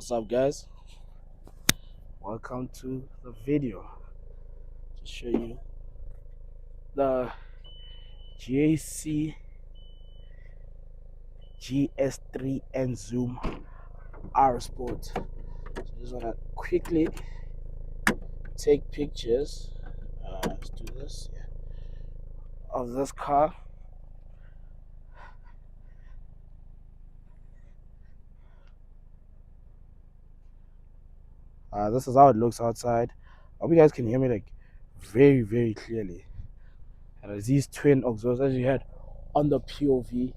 What's up, guys? Welcome to the video to show you the GS3 Emzoom R Sport. So I just wanna quickly take pictures. Let's do this. Yeah, of this car. This is how it looks outside. I hope you guys can hear me like very, very clearly. And there's these twin exhausts as you had on the POV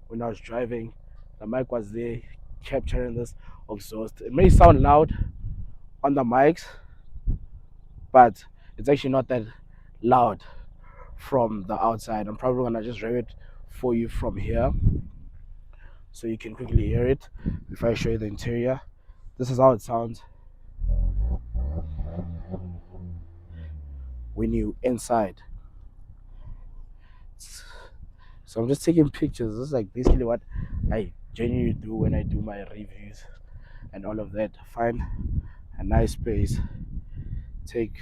when I was driving. The mic was there capturing this exhaust. It may sound loud on the mics, but it's actually not that loud from the outside. I'm probably gonna just rev it for you from here so you can quickly hear it before I show you the interior. This is how it sounds when you inside. So I'm just taking pictures. This is like basically what I genuinely do when I do my reviews and all of that. Find a nice space, take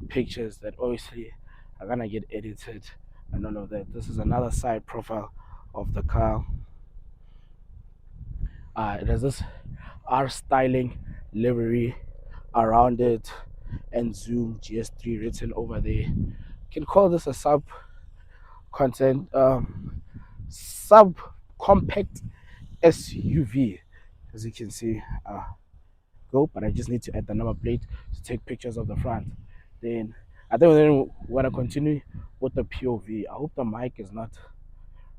pictures that obviously are gonna get edited and all of that. This is another side profile of the car. It has this R styling livery around it and Zoom GS3 written over there. You can call this a sub compact SUV, as you can see. But I just need to add the number plate to take pictures of the front. Then I think we're gonna continue with the POV. I hope the mic is not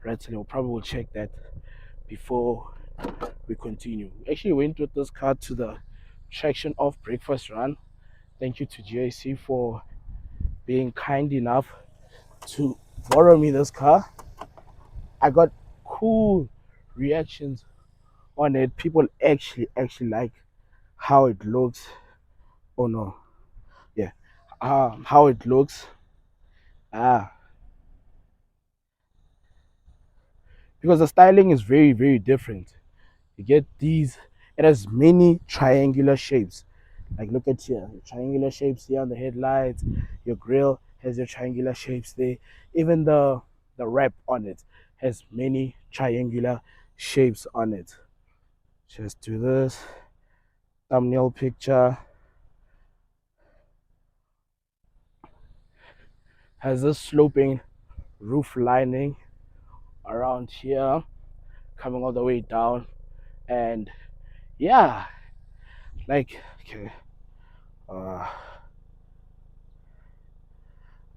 rattling. We'll probably will check that before we continue. We actually went with this car to the traction of breakfast run. Thank you to GS3 for being kind enough to borrow me this car. I got cool reactions on it. People actually like how it looks. Oh no, yeah, how it looks. Ah, because the styling is very different. You get these. It has many triangular shapes. Like look at here, triangular shapes here on the headlights. Your grille has your triangular shapes there. Even the wrap on it has many triangular shapes on it. Just do this thumbnail picture. Has this sloping roof lining around here, coming all the way down, and yeah, like okay. Uh,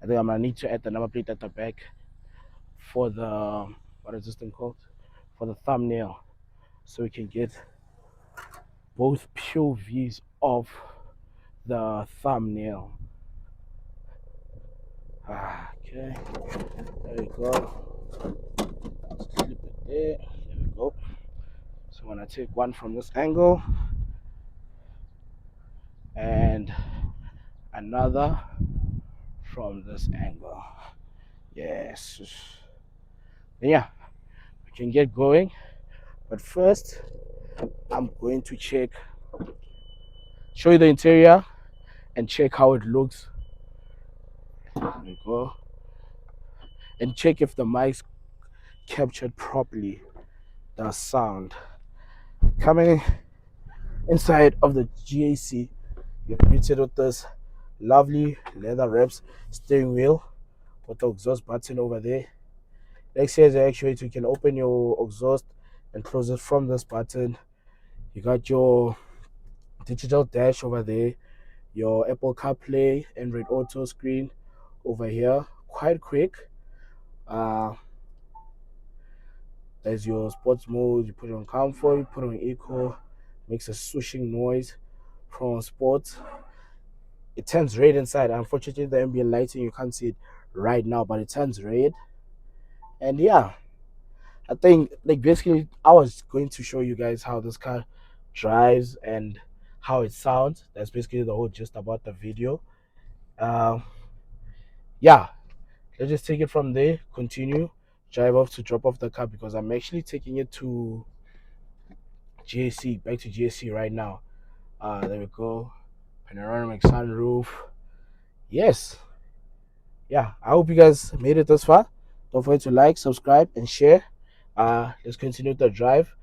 I think I'm gonna need to add the number plate at the back for the what is this thing called? For the thumbnail, so we can get both POVs of the thumbnail. Okay, there we go. Clip it there. There we go. So I'm gonna take one from this angle and another from this angle. Yes. Yeah, we can get going. But first, I'm going to show you the interior and check how it looks. There we go. And check if the mics captured properly the sound. Coming inside of the GAC, you're greeted with this lovely leather wraps steering wheel with the exhaust button over there. Next here is the actuator. You can open your exhaust and close it from this button. You got your digital dash over there, your Apple CarPlay, Android Auto screen over here. Quite quick. Uh, there's your sports mode. You put it on comfort, you put it on eco, makes a swooshing noise from sports. It turns red inside. Unfortunately, the ambient lighting you can't see it right now, but it turns red. And yeah, I think like basically I was going to show you guys how this car drives and how it sounds. That's basically the whole gist about the video. Uh, yeah, let's just take it from there. Continue, drive off to drop off the car because I'm actually taking it to GSC, back to GSC right now. There we go. Panoramic sunroof. Yes. Yeah. I hope you guys made it this far. Don't forget to like, subscribe, and share. Let's continue the drive.